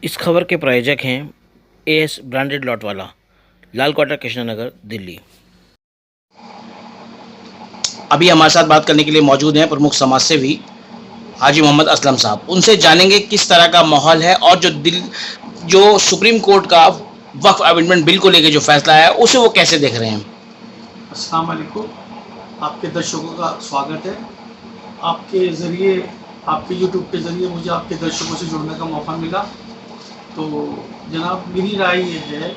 इस खबर के प्रायोजक हैं एएस ब्रांडेड लॉट वाला, लाल क्वार्टर, कृष्णनगर, दिल्ली। अभी हमारे साथ बात करने के लिए मौजूद हैं प्रमुख समाज सेवी हाजी मोहम्मद असलम साहब। उनसे जानेंगे किस तरह का माहौल है और जो सुप्रीम कोर्ट का वक्फ अमेंडमेंट बिल को लेकर जो फैसला है उसे वो कैसे देख रहे हैं। अस्सलाम वालेकुम, आपके दर्शकों का स्वागत है। आपके ज़रिए, आपके यूट्यूब के ज़रिए मुझे आपके दर्शकों से जुड़ने का मौका मिला। तो जनाब, मेरी राय ये है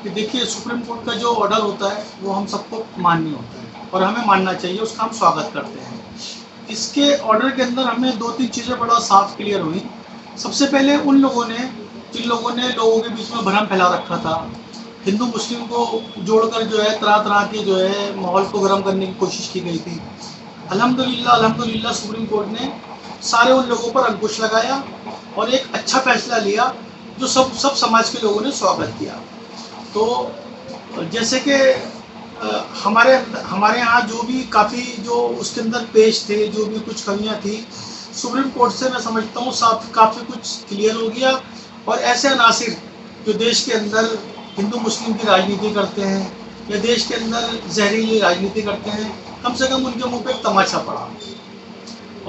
कि देखिए, सुप्रीम कोर्ट का जो ऑर्डर होता है वो हम सबको मान्य होता है और हमें मानना चाहिए, उसका हम स्वागत करते हैं। इसके ऑर्डर के अंदर हमें दो तीन चीज़ें बड़ा साफ क्लियर हुई। सबसे पहले उन लोगों ने, जिन लोगों ने लोगों के बीच में भ्रम फैला रखा था, हिंदू मुस्लिम को जोड़कर जो है तरह तरह के जो है माहौल को गर्म करने की कोशिश की गई थी। अल्हम्दुलिल्लाह सुप्रीम कोर्ट ने सारे उन लोगों पर अंकुश लगाया और एक अच्छा फैसला लिया जो सब समाज के लोगों ने स्वागत किया। तो जैसे कि हमारे हमारे यहाँ जो भी काफ़ी जो उसके अंदर पेश थे, जो भी कुछ कमियाँ थी, सुप्रीम कोर्ट से मैं समझता हूँ काफ़ी कुछ क्लियर हो गया। और ऐसे अनासिर जो देश के अंदर हिंदू मुस्लिम की राजनीति करते हैं या देश के अंदर जहरीली राजनीति करते हैं, कम से कम उनके मुंह पे एक तमाचा पड़ा।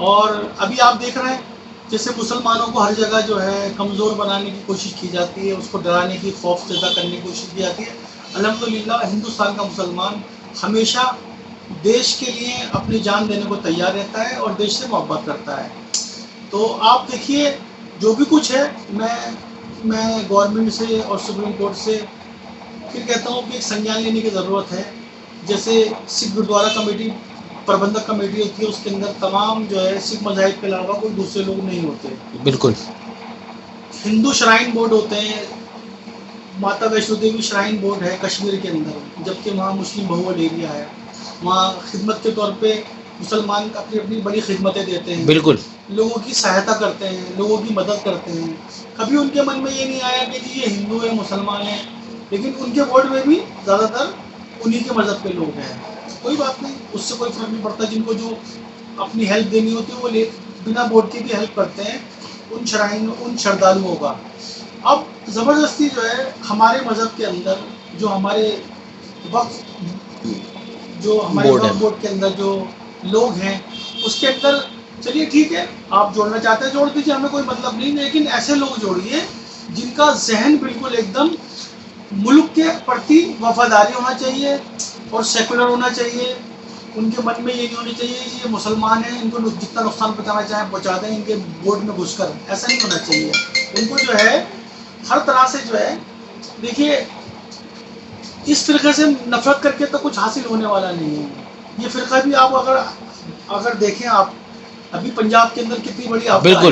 और अभी आप देख रहे हैं जैसे मुसलमानों को हर जगह जो है कमज़ोर बनाने की कोशिश की जाती है, उसको डराने की, खौफ पैदा करने की कोशिश की जाती है। अल्हम्दुलिल्लाह हिंदुस्तान का मुसलमान हमेशा देश के लिए अपनी जान देने को तैयार रहता है और देश से मोहब्बत करता है। तो आप देखिए, जो भी कुछ है, मैं गवर्नमेंट से और सुप्रीम कोर्ट से फिर कहता हूँ कि एक संज्ञान लेने की ज़रूरत है। जैसे सिख गुरुद्वारा कमेटी, प्रबंधक कमेटी होती है, उसके अंदर तमाम जो है सिख मज़ाहिब के अलावा कोई दूसरे लोग नहीं होते। बिल्कुल। हिंदू श्राइन बोर्ड होते हैं, माता वैष्णो देवी श्राइन बोर्ड है कश्मीर के अंदर, जबकि वहाँ मुस्लिम बहुल एरिया है। वहाँ खिदमत के तौर पे मुसलमान अपनी अपनी बड़ी खिदमतें देते हैं, बिल्कुल। लोगों की सहायता करते हैं, लोगों की मदद करते हैं। कभी उनके मन में ये नहीं आया कि जी ये हिंदू है, मुसलमान है, लेकिन उनके बोर्ड में भी ज़्यादातर उन्हीं के मज़हब के लोग हैं। कोई बात नहीं, उससे कोई फ़र्क नहीं पड़ता। जिनको जो अपनी हेल्प देनी होती है वो बिना बोर्ड के भी हेल्प करते हैं उन श्रद्धालुओं का। अब ज़बरदस्ती जो है हमारे मज़हब के अंदर जो हमारे वक्फ बोर्ड के अंदर जो लोग हैं, उसके अंदर चलिए ठीक है, आप जोड़ना चाहते हैं जोड़ दीजिए, हमें कोई मतलब नहीं, लेकिन ऐसे लोग जोड़िए जिनका जहन बिल्कुल एकदम मुल्क के प्रति वफादारी होना चाहिए और सेकुलर होना चाहिए। उनके मन में ये नहीं होनी चाहिए कि ये मुसलमान हैं, इनको जितना नुकसान पहुँचाना चाहें पहुँचा दें इनके बोर्ड में घुसकर, ऐसा नहीं होना चाहिए। उनको जो है हर तरह से जो है, देखिए, इस फ़िरक़े से नफरत करके तो कुछ हासिल होने वाला नहीं है। ये फ़िरक़ा भी आप अगर देखें, आप अभी पंजाब के अंदर कितनी बड़ी आपदा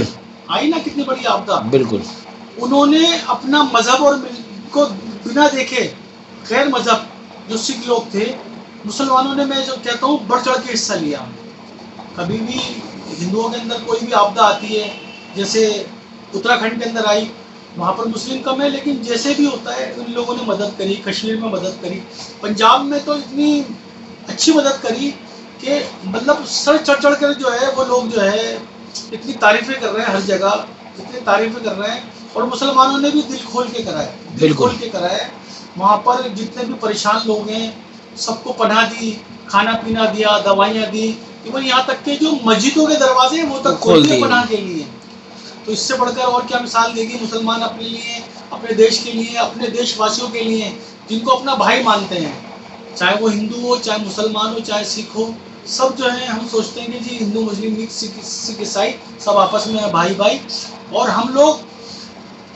आई ना, कितनी बड़ी आपदा। बिल्कुल। उन्होंने अपना मज़हब और को बिना देखे गैर मज़हब जो सिख लोग थे, मुसलमानों ने, मैं जो कहता हूँ, बढ़ चढ़ के हिस्सा लिया। कभी भी हिंदुओं के अंदर कोई भी आपदा आती है, जैसे उत्तराखंड के अंदर आई, वहाँ पर मुस्लिम कम है, लेकिन जैसे भी होता है उन लोगों ने मदद करी। कश्मीर में मदद करी, पंजाब में तो इतनी अच्छी मदद करी कि मतलब सर चढ़ चढ़ कर जो है वो लोग जो है इतनी तारीफ़ें कर रहे हैं, हर जगह इतनी तारीफ़ें कर रहे हैं। और मुसलमानों ने भी दिल खोल के करा है, दिल खोल के करा है। वहाँ पर जितने भी परेशान लोग हैं सबको पनाह दी, खाना पीना दिया, दवाइयाँ दी, इवन यहाँ तक के जो मस्जिदों के दरवाजे हैं वो तक खोल दिए पनाह के लिए। तो इससे बढ़कर और क्या मिसाल देगी मुसलमान अपने लिए, अपने देश के लिए, अपने देशवासियों के लिए, जिनको अपना भाई मानते हैं, चाहे वो हिंदू हो, चाहे मुसलमान हो, चाहे सिख हो। सब जो है हम सोचते हैं कि जी हिंदू मुस्लिम मिक्स सिख ईसाई सब आपस में है भाई भाई, और हम लोग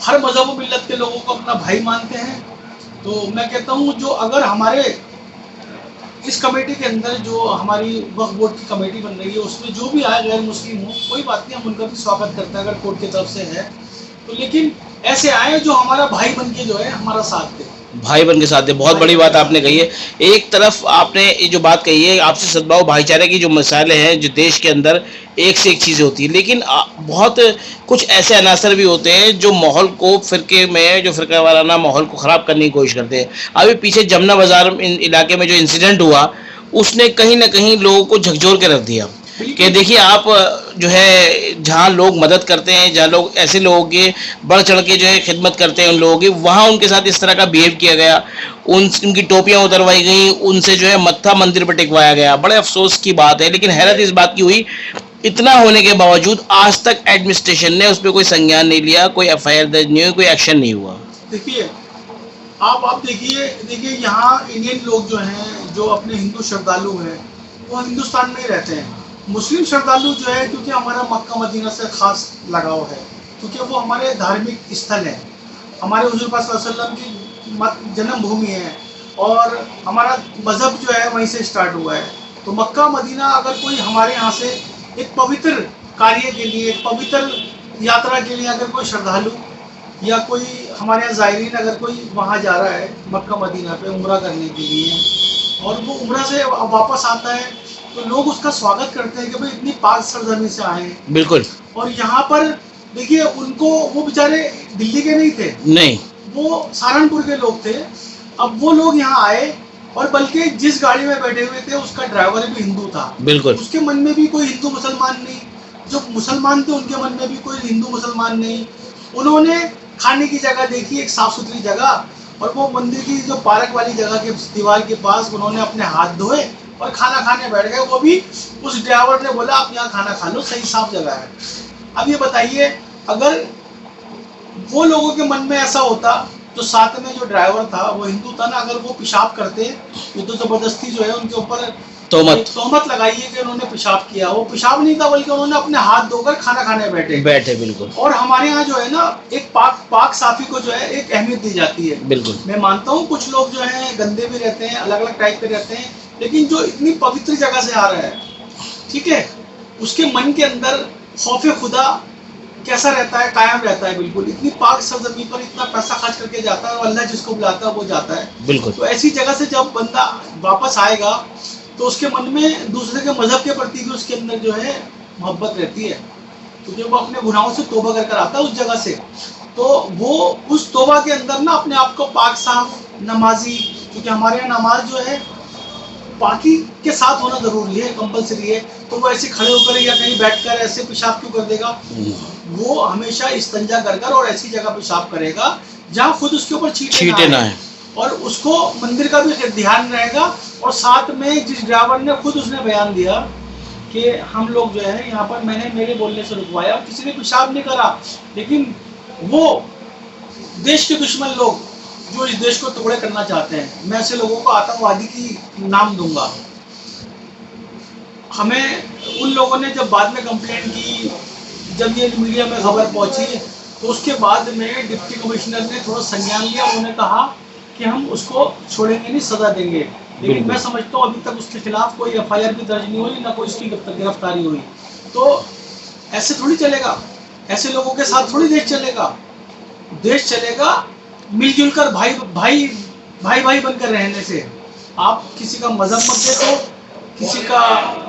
हर मज़हब और मिल्लत के लोगों को अपना भाई मानते हैं। तो मैं कहता हूँ जो अगर हमारे इस कमेटी के अंदर जो हमारी वक्फ बोर्ड की कमेटी बन रही है, उसमें जो भी आए गैर मुस्लिम हो, कोई बात नहीं, हम उनका भी स्वागत करते हैं अगर कोर्ट की तरफ से है तो। लेकिन ऐसे आए जो हमारा भाई बन के जो है हमारा साथ दे, भाई बन के साथ दे। बहुत बड़ी बात आपने कही है। एक तरफ आपने ये जो बात कही है, आपसी सद्भाव भाईचारे की जो मसाले हैं, जो देश के अंदर एक से एक चीज़ें होती है, लेकिन बहुत कुछ ऐसे अनासर भी होते हैं जो माहौल को फ़िरके में, जो फ़िरका वाराना माहौल को ख़राब करने की कोशिश करते हैं। अभी पीछे जमुना बाज़ार इलाके में जो इंसिडेंट हुआ, उसने कहीं ना कहीं लोगों को झकझोर के रख दिया। कि देखिए आप जो है जहाँ लोग मदद करते हैं, जहाँ लोग ऐसे लोगों के बढ़ चढ़ के जो है खिदमत करते हैं उन लोगों की, वहाँ उनके साथ इस तरह का बिहेव किया गया, उनकी टोपियाँ उतरवाई गई, उनसे जो है मत्था मंदिर पर टिकवाया गया। बड़े अफसोस की बात है, लेकिन हैरत इस बात की हुई, इतना होने के बावजूद आज तक एडमिनिस्ट्रेशन ने उस पर कोई संज्ञान नहीं लिया, कोई एफआईआर दर्ज नहीं हुई, कोई एक्शन नहीं हुआ। देखिए आप देखिए यहाँ इंडियन लोग जो हैं, जो अपने हिंदू श्रद्धालु हैं, वो हिंदुस्तान में ही रहते हैं। मुस्लिम श्रद्धालु जो है, क्योंकि हमारा मक्का मदीना से खास लगाव है, क्योंकि वो हमारे धार्मिक स्थल है, हमारे हुजूर पाक सल्लल्लाहु अलैहि वसल्लम की जन्मभूमि है, और हमारा मज़हब जो है वहीं से स्टार्ट हुआ है। तो मक्का मदीना अगर कोई हमारे यहाँ से एक पवित्र कार्य के लिए, एक पवित्र यात्रा के लिए अगर कोई श्रद्धालु या कोई हमारे यहाँ ज़ायरीन अगर कोई वहाँ जा रहा है मक्का मदीना पे उम्रा करने के लिए, और वो उम्रा से वापस आता है, तो लोग उसका स्वागत करते हैं कि भाई इतनी पाक सरजमी से आए हैं। बिल्कुल। और यहाँ पर देखिए उनको, वो बेचारे दिल्ली के नहीं थे, नहीं, वो सहारनपुर के लोग थे। अब वो लोग यहाँ आए, और बल्कि जिस गाड़ी में बैठे हुए थे उसका ड्राइवर भी हिंदू था। बिल्कुल। उसके मन में भी कोई हिंदू मुसलमान नहीं, जो मुसलमान थे उनके मन में भी कोई हिंदू मुसलमान नहीं। उन्होंने खाने की जगह देखी, एक साफ सुथरी जगह, और वो मंदिर की जो पार्क वाली जगह के दीवार के पास उन्होंने अपने हाथ धोए और खाना खाने बैठ गए। वो भी उस ड्राइवर ने बोला आप यहाँ खाना खा लो, सही साफ जगह है। अब ये बताइए, अगर वो लोगों के मन में ऐसा होता, जो साथ में जो ड्राइवर था वो हिंदू था ना, अगर वो पेशाब करते, ये तो जबरदस्ती जो है उनके ऊपर तोहमत लगाई है कि उन्होंने पेशाब किया। वो पेशाब नहीं था, बल्कि उन्होंने अपने हाथ धोकर खाना खाने बैठे। बिल्कुल। और हमारे यहाँ जो है ना, एक पाक साफी को जो है एक अहमियत दी जाती है। बिल्कुल। मैं मानता हूँ कुछ लोग जो है गंदे भी रहते हैं, अलग अलग टाइप के रहते हैं, लेकिन जो इतनी पवित्र जगह से आ रहा है, ठीक है, उसके मन के अंदर खौफ खुदा कैसा रहता है, कायम रहता है। बिल्कुल। इतनी पाक सरजमी पर इतना पैसा खर्च करके जाता है, और अल्लाह जिसको बुलाता है वो जाता है। बिल्कुल। तो ऐसी जगह से जब बंदा वापस आएगा, तो उसके मन में दूसरे के मजहब के प्रति भी उसके अंदर जो है मोहब्बत रहती है, क्योंकि वो अपने गुनाहों से तौबा कर आता है उस जगह से। तो वो उस तौबा के अंदर ना अपने आप को पाक साफ, नमाजी, क्योंकि हमारे यहाँ नमाज जो है पाकी के साथ होना जरूरी है, कंपलसरी है। तो वो ऐसे खड़े होकर या कहीं बैठकर ऐसे पेशाब क्यों कर देगा? वो हमेशा इस्तंजा कर और ऐसी जगह पेशाब करेगा जहाँ खुद उसके ऊपर छींटे ना है, और उसको मंदिर का भी ध्यान रहेगा। और साथ में जिस ड्राइवर ने खुद उसने बयान दिया कि हम लोग जो है यहाँ पर, मैंने मेरे बोलने से रुकवाया, किसी ने पेशाब नहीं करा, लेकिन वो देश के दुश्मन लोग जो इस देश को टुकड़े करना चाहते हैं, मैं ऐसे लोगों को आतंकवादी की नाम दूंगा। हमें उन लोगों ने जब बाद में कंप्लेंट की, जब ये मीडिया में खबर पहुंची, तो उसके बाद में डिप्टी कमिश्नर ने थोड़ा संज्ञान लिया। उन्होंने कहा कि हम उसको छोड़ेंगे नहीं, सजा देंगे। लेकिन मैं समझता हूँ अभी तक उसके खिलाफ कोई एफआईआर भी दर्ज नहीं हुई, ना कोई उसकी गिरफ्तारी हुई। तो ऐसे थोड़ी चलेगा, ऐसे लोगों के साथ थोड़ी देश चलेगा। देश चलेगा मिलजुल कर, भाई बनकर रहने से। आप किसी का मजहब मत देखो, किसी का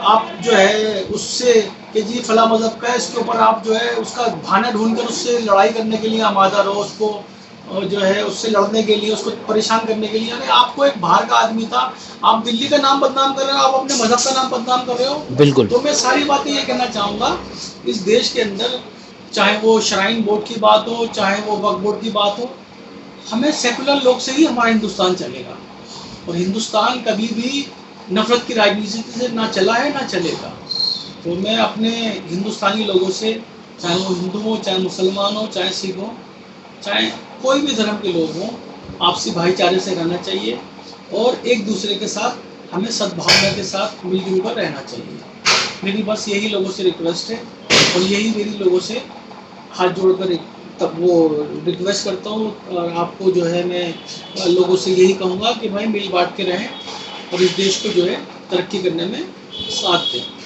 आप जो है उससे कि जी फला मजहब का है, इसके ऊपर आप जो है उसका बहाना ढूंढकर उससे लड़ाई करने के लिए आमादा रहो, उसको जो है उससे लड़ने के लिए, उसको परेशान करने के लिए। अरे आपको एक बाहर का आदमी था, आप दिल्ली का नाम बदनाम कर रहे हो, आप अपने मजहब का नाम बदनाम कर रहे हो। बिल्कुल। तो मैं सारी बातें ये कहना चाहूँगा, इस देश के अंदर चाहे वो श्राइन बोर्ड की बात हो, चाहे वो वक्फ बोर्ड की बात हो, हमें सेकुलर लोग से ही हमारा हिंदुस्तान चलेगा। और हिंदुस्तान कभी भी नफरत की राजनीति से ना चला है, ना चलेगा। तो मैं अपने हिंदुस्तानी लोगों से, चाहे वो हिंदू हो, चाहे मुसलमान हो, चाहे सिख हो, चाहे कोई भी धर्म के लोग हों, आपसी भाईचारे से रहना चाहिए, और एक दूसरे के साथ हमें सद्भावना के साथ मिलजुल कर रहना चाहिए। मेरी बस यही लोगों से रिक्वेस्ट है, और यही मेरी लोगों से हाथ जोड़कर तब वो रिक्वेस्ट करता हूँ। और आपको जो है मैं लोगों से यही कहूँगा कि भाई मिल बांट के रहें, और इस देश को जो है तरक्की करने में साथ दें।